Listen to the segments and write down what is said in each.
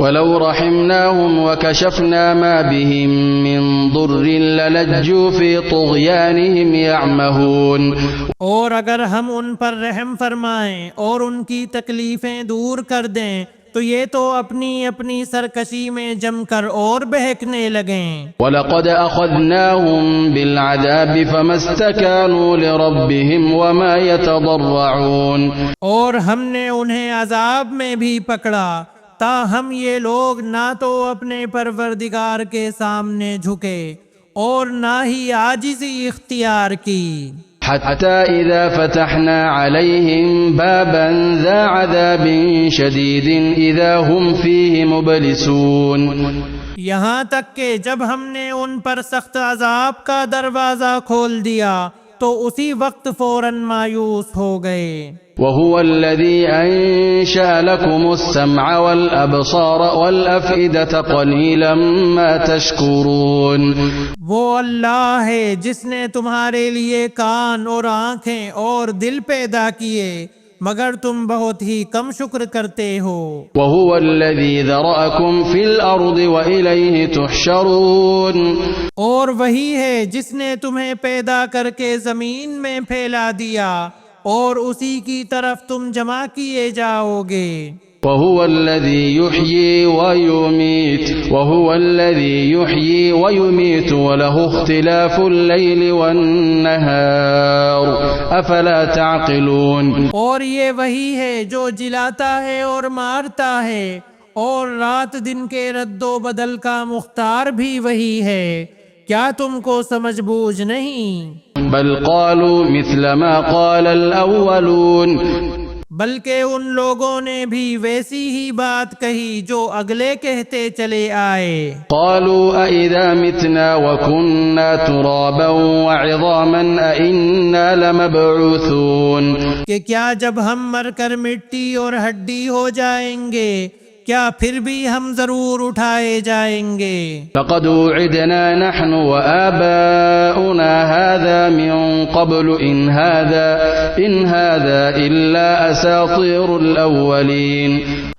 وَلَوْ رَحِمْنَاهُمْ وَكَشَفْنَا مَا بِهِمْ مِنْ ضُرٍّ لَلَجُّوا فِي طُغْيَانِهِمْ يَعْمَهُونَ، اور اگر ہم ان پر رحم فرمائیں اور ان کی تکلیفیں دور کر دیں تو یہ تو اپنی اپنی سرکشی میں جم کر اور بہکنے لگیں۔ وَلَقَدْ أَخَذْنَاهُمْ بِالْعَذَابِ فَمَا اسْتَكَانُوا لِرَبِّهِمْ وَمَا يَتَضَرَّعُونَ، اور ہم نے انہیں عذاب میں بھی پکڑا تاہم یہ لوگ نہ تو اپنے پروردگار کے سامنے جھکے اور نہ ہی عاجزی اختیار کی۔ حَتَّى إِذَا فَتَحْنَا عَلَيْهِمْ بَابًا ذَا عَذَابٍ شَدِيدٍ إِذَا هُمْ فِيهِ مُبْلِسُونَ، یہاں تک کہ جب ہم نے ان پر سخت عذاب کا دروازہ کھول دیا تو اسی وقت فوراً مایوس ہو گئے۔ وَهُوَ الَّذِي أَنشَأَ لَكُمُ السَّمْعَ وَالْأَبْصَارَ وَالْأَفْئِدَةَ قَلِيلًا مَا تَشْكُرُونَ، وہ اللہ ہے جس نے تمہارے لیے کان اور آنکھیں اور دل پیدا کیے مگر تم بہت ہی کم شکر کرتے ہو۔ وَهُوَ الَّذِي ذَرَأَكُمْ فِي الْأَرْضِ وَإِلَيْهِ تُحْشَرُونَ، اور وہی ہے جس نے تمہیں پیدا کر کے زمین میں پھیلا دیا اور اسی کی طرف تم جمع کیے جاؤ گے۔ وَهُوَ الَّذِي يُحْيِي وَيُمِيتُ وَلَهُ اخْتِلَافُ اللَّيْلِ وَالنَّهَارِ أَفَلَا تَعْقِلُونَ، اور یہ وہی ہے جو جلاتا ہے اور مارتا ہے اور رات دن کے رد و بدل کا مختار بھی وہی ہے، کیا تم کو سمجھ بوجھ نہیں؟ بل قالوا مثل ما قال الأولون، بلکہ ان لوگوں نے بھی ویسی ہی بات کہی جو اگلے کہتے چلے آئے۔ قالوا أَإِذَا مِتْنَا وَكُنَّا تُرَابًا وَعِظَامًا أَإِنَّا لَمَبْعُوثُونَ، کہ کیا جب ہم مر کر مٹی اور ہڈی ہو جائیں گے کیا پھر بھی ہم ضرور اٹھائے جائیں گے؟ لقد وعدنا نحن وآباؤنا هذا من قبل إن هذا إلا أساطير الأولين،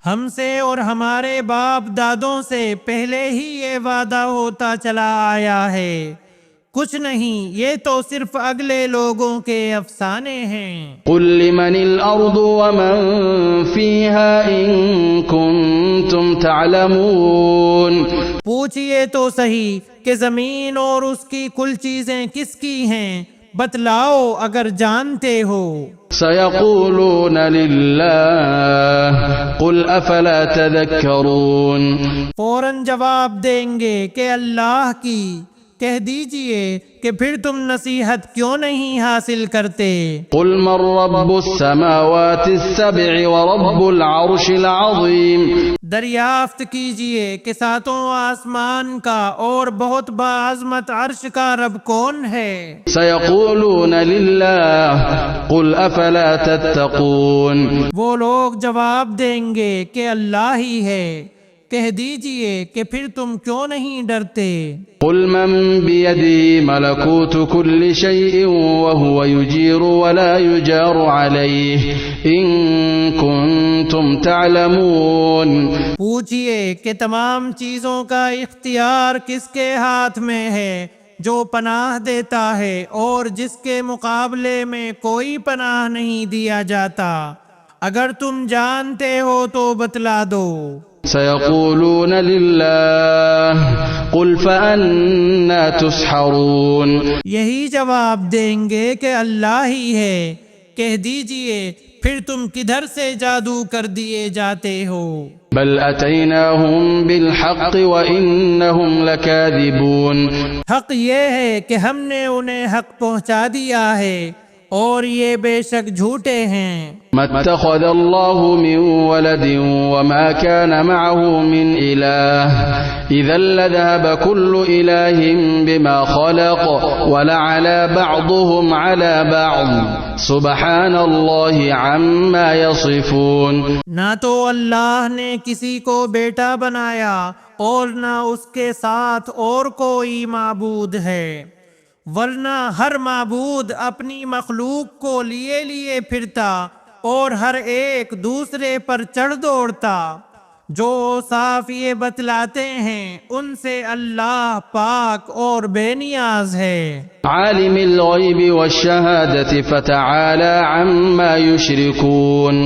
ہم سے اور ہمارے باپ دادوں سے پہلے ہی یہ وعدہ ہوتا چلا آیا ہے، کچھ نہیں یہ تو صرف اگلے لوگوں کے افسانے ہیں۔ قل لمن الأرض ومن فيها إن كنتم تعلمون، پوچھئے تو صحیح کہ زمین اور اس کی کل چیزیں کس کی ہیں، بتلاؤ اگر جانتے ہو۔ سيقولون لله قل أفلا تذكرون، فوراً جواب دیں گے کہ اللہ کی، کہہ دیجئے کہ پھر تم نصیحت کیوں نہیں حاصل کرتے۔ قل من رب السماوات السبع ورب العرش العظیم، دریافت کیجئے کہ ساتوں آسمان کا اور بہت باعظمت عرش کا رب کون ہے؟ سيقولون لله قل أفلا تتقون، وہ لوگ جواب دیں گے کہ اللہ ہی ہے، کہہ دیجئے کہ پھر تم کیوں نہیں ڈرتے۔ قل من بيده ملكوت كل شيء وهو يجير ولا يجار عليه إن كنتم تعلمون، پوچھئے کہ تمام چیزوں کا اختیار کس کے ہاتھ میں ہے جو پناہ دیتا ہے اور جس کے مقابلے میں کوئی پناہ نہیں دیا جاتا، اگر تم جانتے ہو تو بتلا دو۔ سيقولون لله قل فأنا تسحرون، یہی جواب دیں گے کہ اللہ ہی ہے، کہہ دیجئے پھر تم کدھر سے جادو کر دیے جاتے ہو۔ بل أتيناهم بالحق وإنهم لكاذبون، حق یہ ہے کہ ہم نے انہیں حق پہنچا دیا ہے اور یہ بے شک جھوٹے ہیں۔ ما اتخذ الله من ولد وما كان معه من إله إذا لذهب كل إله بما خلق ولعلى بعضهم على بعض سبحان الله عما يصفون، نہ تو اللہ نے کسی کو بیٹا بنایا اور نہ اس کے ساتھ اور کوئی معبود ہے، ورنہ ہر معبود اپنی مخلوق کو لیے لیے پھرتا اور ہر ایک دوسرے پر چڑھ دوڑتا، جو صاف یہ بتلاتے ہیں ان سے اللہ پاک اور بے نیاز ہے۔ عالم الغیب والشہادة فتعالى عما يشركون،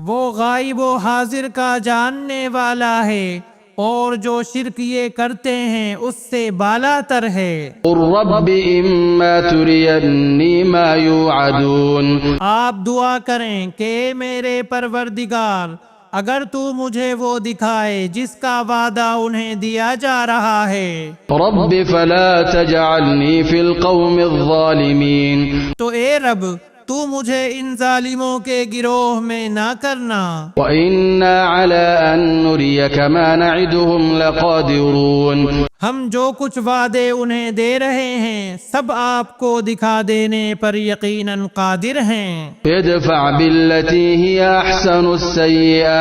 وہ غائب و حاضر کا جاننے والا ہے اور جو شرک یہ کرتے ہیں اس سے بالا تر ہے۔ قل رب اما ترینی ما یوعدون، آپ دعا کریں کہ اے میرے پروردگار اگر تو مجھے وہ دکھائے جس کا وعدہ انہیں دیا جا رہا ہے۔ رب فلا تجعلنی فی القوم الظالمین، تو اے رب تو مجھے ان ظالموں کے گروہ میں نہ کرنا۔ وَإِنَّا عَلَىٰ أَن نُّرِيَكَ مَا نَعِدُهُمْ لَقَادِرُونَ، ہم جو کچھ وعدے انہیں دے رہے ہیں سب آپ کو دکھا دینے پر یقیناً قادر ہیں۔ ادفع بالتي هي أحسن السيئة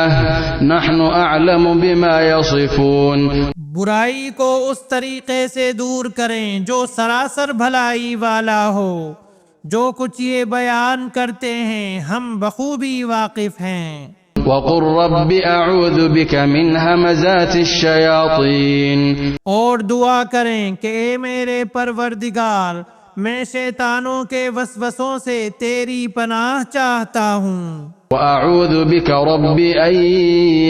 نحن أعلم بما يصفون، برائی کو اس طریقے سے دور کریں جو سراسر بھلائی والا ہو، جو کچھ یہ بیان کرتے ہیں ہم بخوبی واقف ہیں۔ وقل رب أعوذ بك من همزات الشياطين، اور دعا کریں کہ اے میرے پروردگار میں شیطانوں کے وسوسوں سے تیری پناہ چاہتا ہوں۔ وأعوذ بك رب أن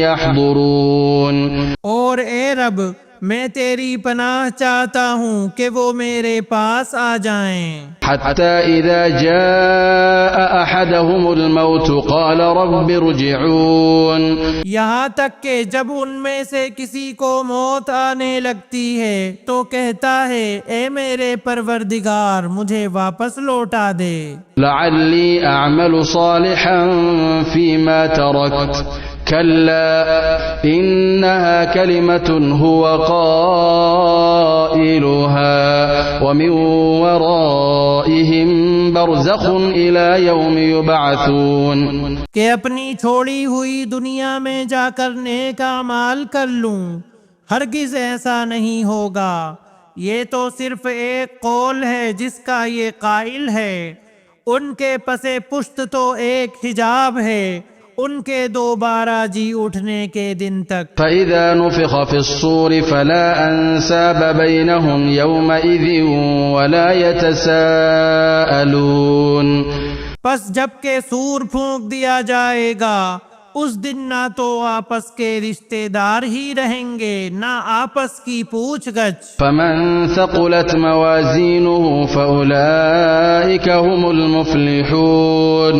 يحضرون، اور اے رب میں تیری پناہ چاہتا ہوں کہ وہ میرے پاس آ جائیں۔ حتى إذا جاء أحدهم الموت قال رب ارجعون، یہاں تک کہ جب ان میں سے کسی کو موت آنے لگتی ہے تو کہتا ہے اے میرے پروردگار مجھے واپس لوٹا دے، لعلی أعمل صالحا فيما تركت كلا إنها كلمة هو قائلها ومن ورائهم برزخ إلى يوم يبعثون، کہ اپنی چھوڑی ہوئی دنیا میں جا کر نیک اعمال کر لوں، ہرگز ایسا نہیں ہوگا، یہ تو صرف ایک قول ہے جس کا یہ قائل ہے، ان کے پس پشت تو ایک حجاب ہے ان کے دوبارہ جی اٹھنے کے دن تک۔ فإذا نفخ في الصور فلا أنساب بينهم يومئذ ولا يتساءلون، پس جب کہ سور پھونک دیا جائے گا اس دن نہ تو آپس کے رشتے دار ہی رہیں گے نہ آپس کی پوچھ گچھ۔ فمن ثقلت موازینه فأولئك هم المفلحون،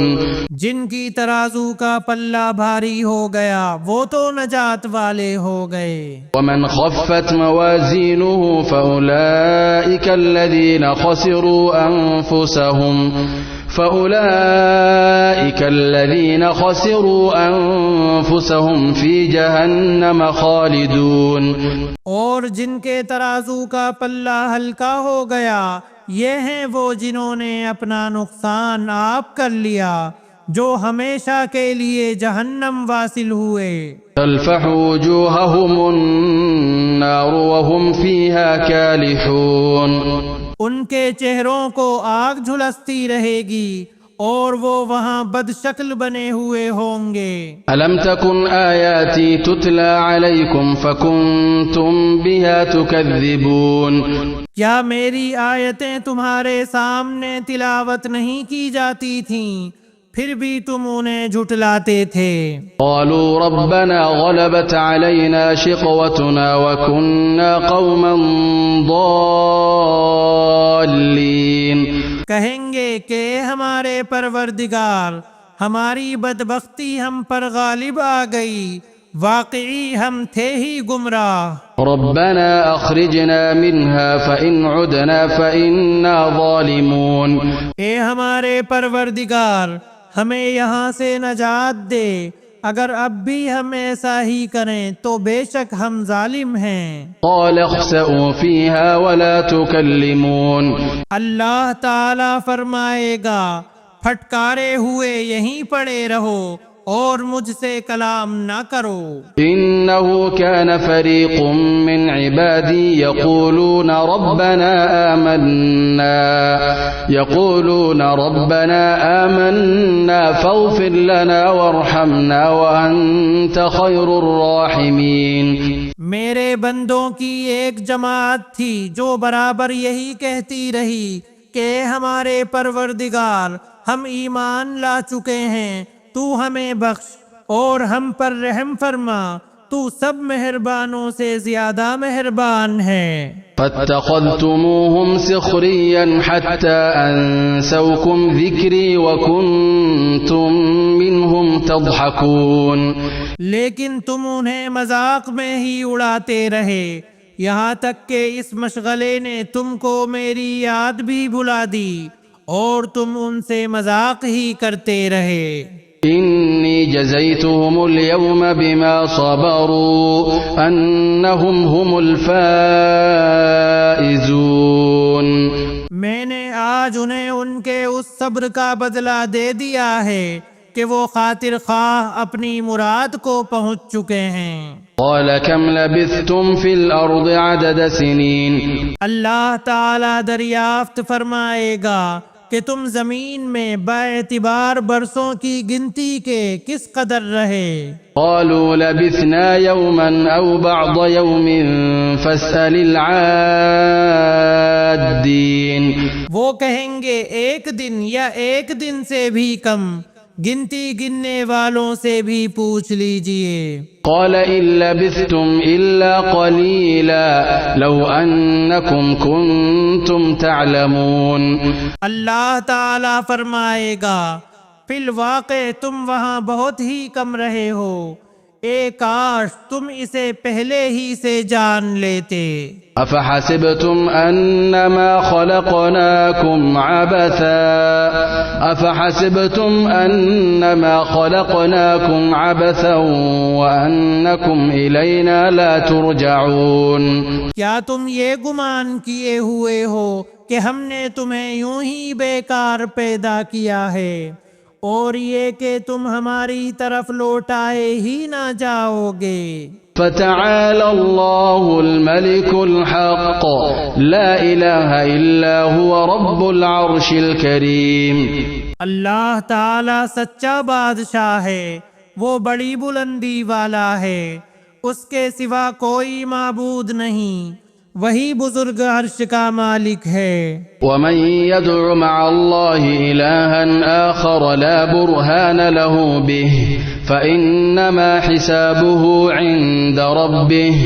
جن کی ترازو کا پلہ بھاری ہو گیا وہ تو نجات والے ہو گئے۔ ومن خفت موازینه فأولئك الذين خسروا أنفسهم في جهنم خالدون، اور جن کے ترازو کا پلہ ہلکا ہو گیا یہ ہیں وہ جنہوں نے اپنا نقصان آپ کر لیا جو ہمیشہ کے لیے جہنم واصل ہوئے۔ تلفح وجوههم النار وهم فيها كالحون، ان کے چہروں کو آگ جھلستی رہے گی اور وہ وہاں بد شکل بنے ہوئے ہوں گے۔ ألم تكن آياتي تتلى عليكم فكنتم بها تكذبون، کیا میری آیتیں تمہارے سامنے تلاوت نہیں کی جاتی تھیں پھر بھی تم انہیں جھٹلاتے تھے؟ قالوا ربنا غلبت علينا شقوتنا وكنا قوما ضالين، کہیں گے کہ ہمارے پروردگار ہماری بدبختی ہم پر غالب آ گئی، واقعی ہم تھے ہی گمراہ۔ ربنا اخرجنا منها فإن عدنا فإنا ظالمون، اے ہمارے پروردگار ہمیں یہاں سے نجات دے، اگر اب بھی ہم ایسا ہی کریں تو بے شک ہم ظالم ہیں۔ قال اخسئوا فيها ولا تكلمون، اللہ تعالی فرمائے گا پھٹکارے ہوئے یہیں پڑے رہو اور مجھ سے کلام نہ کرو۔ إنه كان فريق من عبادي يقولون ربنا آمنا فاغفر لنا وارحمنا وأنت خير الراحمين۔ میرے بندوں کی ایک جماعت تھی جو برابر یہی کہتی رہی کہ ہمارے پروردگار، ہم ایمان لا چکے ہیں، تو ہمیں بخش اور ہم پر رحم فرما، تو سب مہربانوں سے زیادہ مہربان ہے۔ فاتخذتموهم سخريا حتى أنسوكم ذكري وكنتم منهم تضحكون۔ لیکن تم انہیں مذاق میں ہی اڑاتے رہے، یہاں تک کہ اس مشغلے نے تم کو میری یاد بھی بھلا دی اور تم ان سے مذاق ہی کرتے رہے۔ إني جزيتهم اليوم بما صبروا أنهم هم الفائزون۔ میں نے آج انہیں ان کے اس صبر کا بدلہ دے دیا ہے کہ وہ خاطر خواہ اپنی مراد کو پہنچ چکے ہیں۔ قال كم لبثتم في الأرض عدد سنين۔ اللہ تعالی دریافت فرمائے گا کہ تم زمین میں باعتبار برسوں کی گنتی کے کس قدر رہے۔ قالوا لبثنا يوما أو بعض يوم فاسأل العادين۔ وہ کہیں گے ایک دن یا ایک دن سے بھی کم، گنتی گننے والوں سے بھی پوچھ لیجئے۔ قال إن لبثتم إلا قليلا لو أنكم كنتم تعلمون۔ اللہ تعالی فرمائے گا فی الواقع تم وہاں بہت ہی کم رہے ہو، اے کاش تم اسے پہلے ہی سے جان لیتے۔ أفحسبتم أنما خلقناكم عبثا وأنكم إلينا لا ترجعون۔ کیا تم یہ گمان کیے ہوئے ہو کہ ہم نے تمہیں یوں ہی بیکار پیدا کیا ہے اور یہ کہ تم ہماری طرف لوٹائے ہی نہ جاؤ گے؟ فتعالى الله الملك الحق لا إله إلا هو رب العرش الكريم۔ اللہ تعالی سچا بادشاہ ہے، وہ بڑی بلندی والا ہے، اس کے سوا کوئی معبود نہیں، وہی بزرگ عرش کا مالک ہے۔ ومن يدع مع الله إلها آخر لا برهان له به فإنما حسابه عند ربه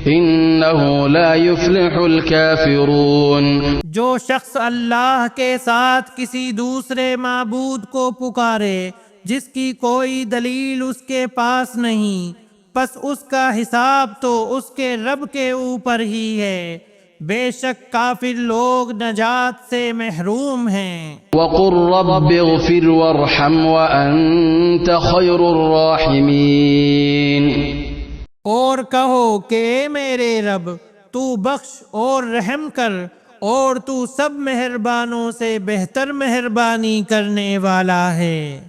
إنه لا يفلح الكافرون۔ جو شخص اللہ کے ساتھ کسی دوسرے معبود کو پکارے جس کی کوئی دلیل اس کے پاس نہیں، پس اس کا حساب تو اس کے رب کے اوپر ہی ہے، بے شک کافر لوگ نجات سے محروم ہیں۔ وقل رب اغفر وارحم وأنت خير الراحمين۔ اور کہو کہ اے میرے رب تو بخش اور رحم کر، اور تو سب مہربانوں سے بہتر مہربانی کرنے والا ہے۔